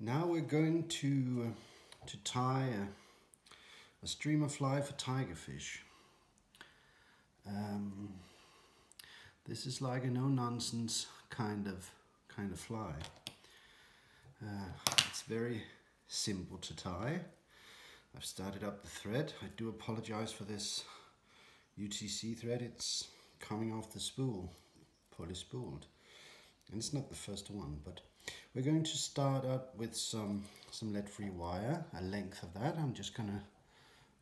Now we're going to tie a streamer fly for tigerfish. This is like a no-nonsense kind of fly. It's very simple to tie. I've started up the thread. I do apologize for this UTC thread. It's coming off the spool, poorly spooled. And it's not the first one, but we're going to start up with some lead-free wire, a length of that. I'm just gonna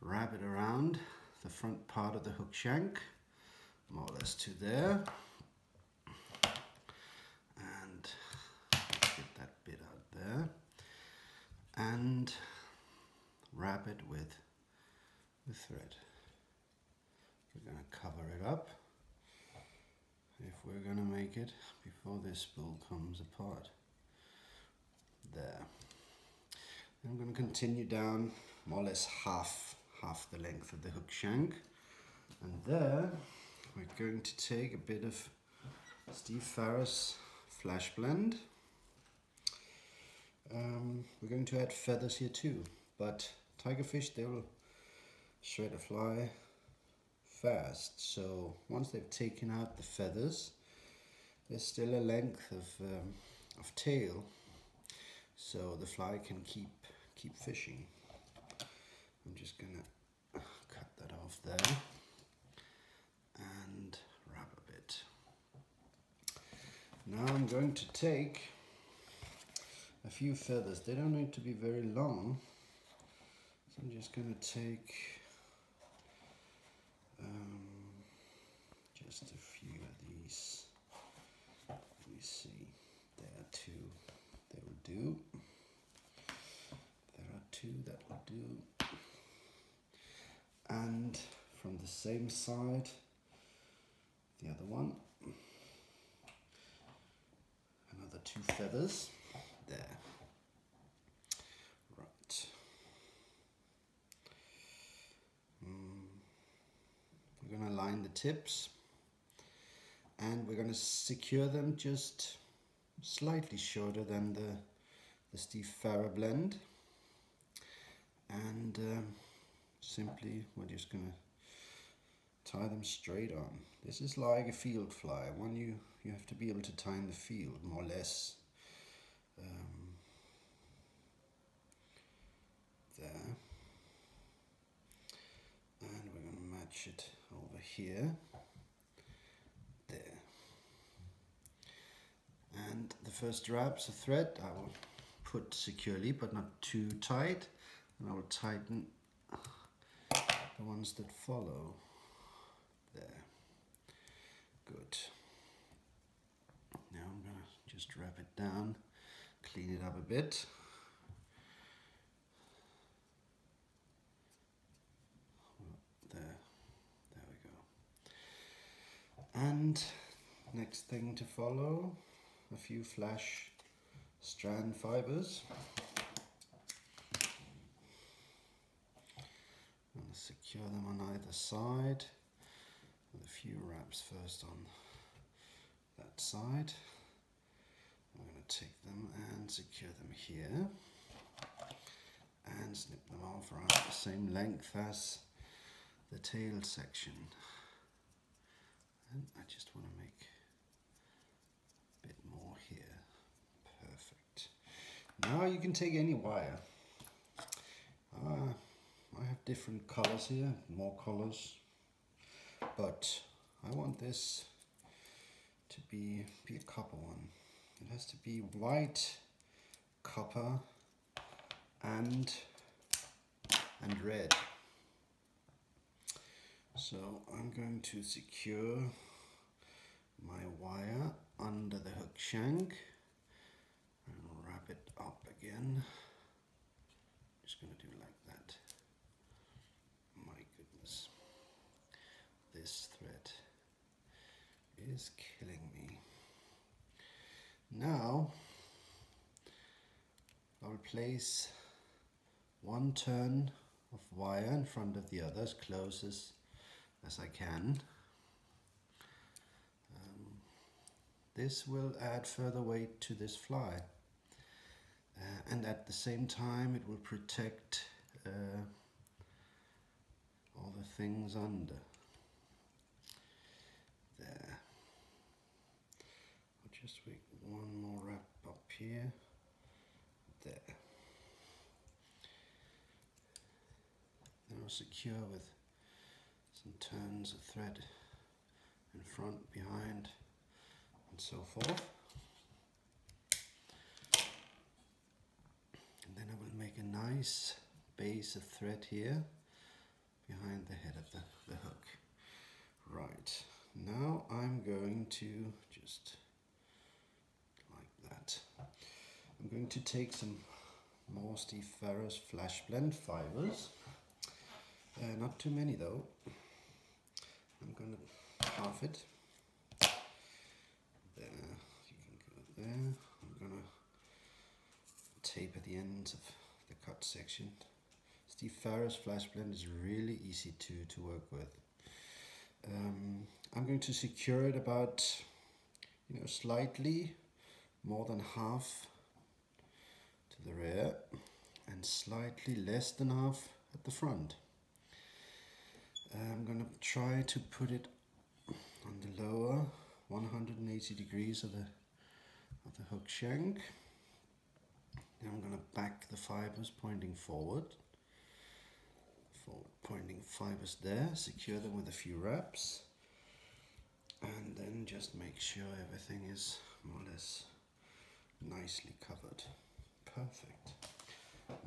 wrap it around the front part of the hook shank, more or less to there. And get that bit out there. And wrap it with the thread. We're gonna cover it up if we're gonna make it before this spool comes apart. There. I'm going to continue down more or less half the length of the hook shank, and there we're going to take a bit of Steve Farris flash blend. We're going to add feathers here too, but tigerfish, they will shred a fly fast, so once they've taken out the feathers, there's still a length of tail, so the fly can keep fishing. I'm just gonna cut that off there and wrap a bit. Now I'm going to take a few feathers. They don't need to be very long, so I'm just gonna take just a few of these. Let me see. There are two. They will do. There are two that will do. And from the same side, the other one. Another two feathers. There. Right. We're going to line the tips. And we're going to secure them just slightly shorter than the Steve Farris blend, and simply we're just going to tie them straight on. This is like a field fly, one you have to be able to tie in the field, more or less. There, and we're going to match it over here. There. And the first wraps of thread I will put securely, but not too tight, and I will tighten the ones that follow. There. Good. Now I'm gonna just wrap it down, clean it up a bit. There we go. And next thing to follow, a few flash strand fibers. I'm going to secure them on either side with a few wraps first on that side. I'm going to take them and secure them here and snip them off around the same length as the tail section. And I just want to make a bit more here. Perfect. Now you can take any wire. I have different colors here, more colors, but I want this to be a copper one. It has to be white, copper, and red. So I'm going to secure my wire under the hook shank and wrap it up again. Just going to do it like that. My goodness, this thread is killing me. Now I'll place one turn of wire in front of the other as close as I can. This will add further weight to this fly. And at the same time it will protect all the things under. There. I'll just make one more wrap up here. There. Then I'll secure with some turns of thread in front, behind, and so forth. And then I will make a nice base of thread here behind the head of the hook. Right, now I'm going to just like that. I'm going to take some more Steve Ferris Flash Blend fibers. Not too many though. I'm going to half it. There, you can go there. I'm going to taper the ends of the cut section. Steve Ferris Flash Blend is really easy to work with. I'm going to secure it about, slightly more than half to the rear and slightly less than half at the front. I'm going to try to put it on the lower 180 degrees of the hook shank. Then I'm going to back the fibers pointing forward. Pointing fibers there, secure them with a few wraps, and then just make sure everything is more or less nicely covered. Perfect.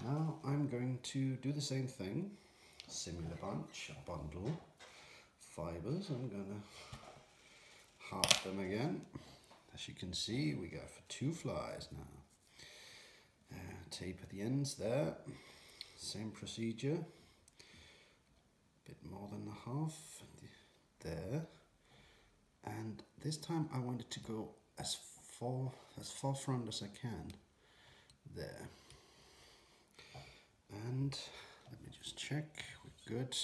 Now I'm going to do the same thing, similar bundle fibers. I'm gonna half them again. As you can see, we go for 2 flies now. Taper the ends there, same procedure. Bit more than the half there, and this time I want it to go as far front as I can there. And let me just check, we're good.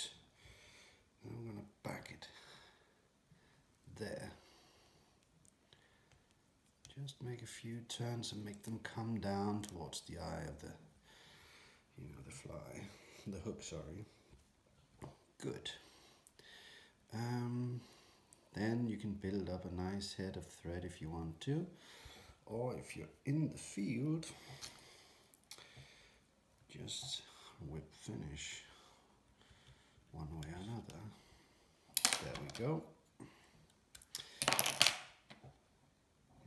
Now I'm going to back it there. Just make a few turns and make them come down towards the eye of the the hook, sorry. Good. Then you can build up a nice head of thread if you want to, or if you're in the field, just whip finish one way or another. There we go.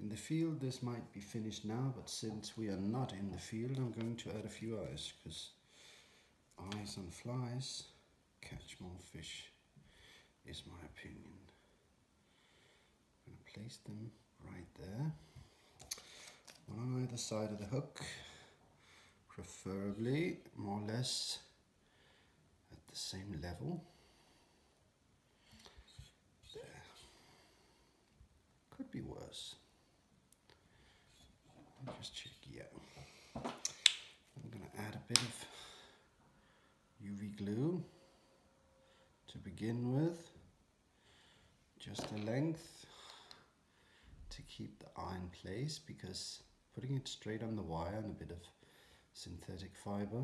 In the field this might be finished now, but since we are not in the field, I'm going to add a few eyes, because eyes on flies catch more fish, is my opinion. I'm going to place them right there, one on either side of the hook, preferably more or less at the same level. There. Could be worse. Let me just check, yeah. I'm going to add a bit of UV glue to begin with, just a length to keep the eye in place, because putting it straight on the wire and a bit of synthetic fiber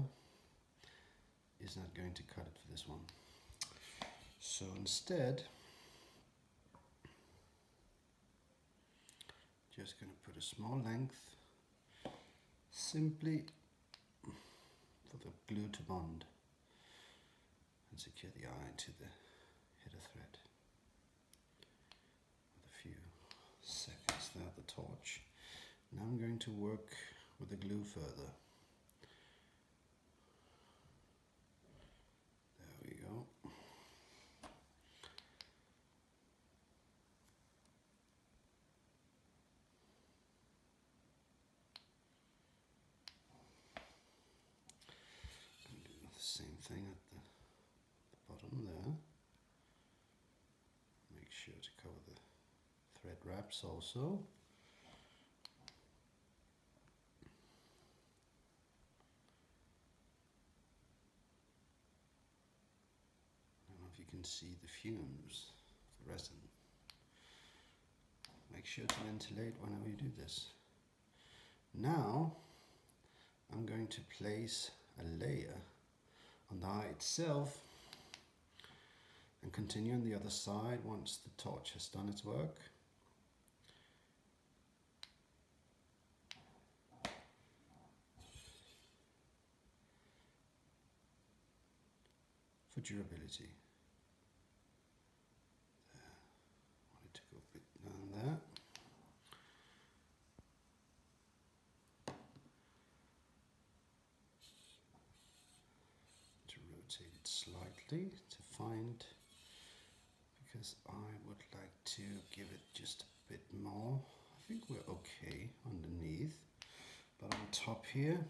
is not going to cut it for this one. So instead, just going to put a small length simply for the glue to bond, and secure the eye to the head of thread with a few seconds there, the torch. Now I'm going to work with the glue further. There we go. And do the same thing at the bottom there. Make sure to cover the thread wraps also. I don't know if you can see the fumes, the resin. Make sure to ventilate whenever you do this. Now I'm going to place a layer on the eye itself and continue on the other side once the torch has done its work. For durability. There. I want it to go a bit down there. To rotate it slightly to find, because I would like to give it just a bit more. I think we're okay underneath, but on top here,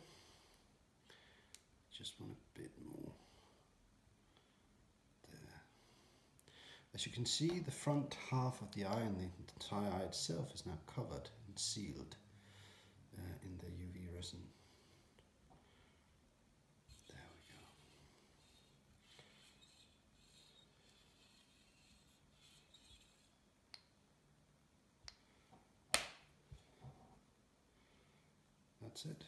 just want a bit more. There. As you can see, the front half of the eye and the entire eye itself is now covered and sealed in the UV resin. There we go. That's it.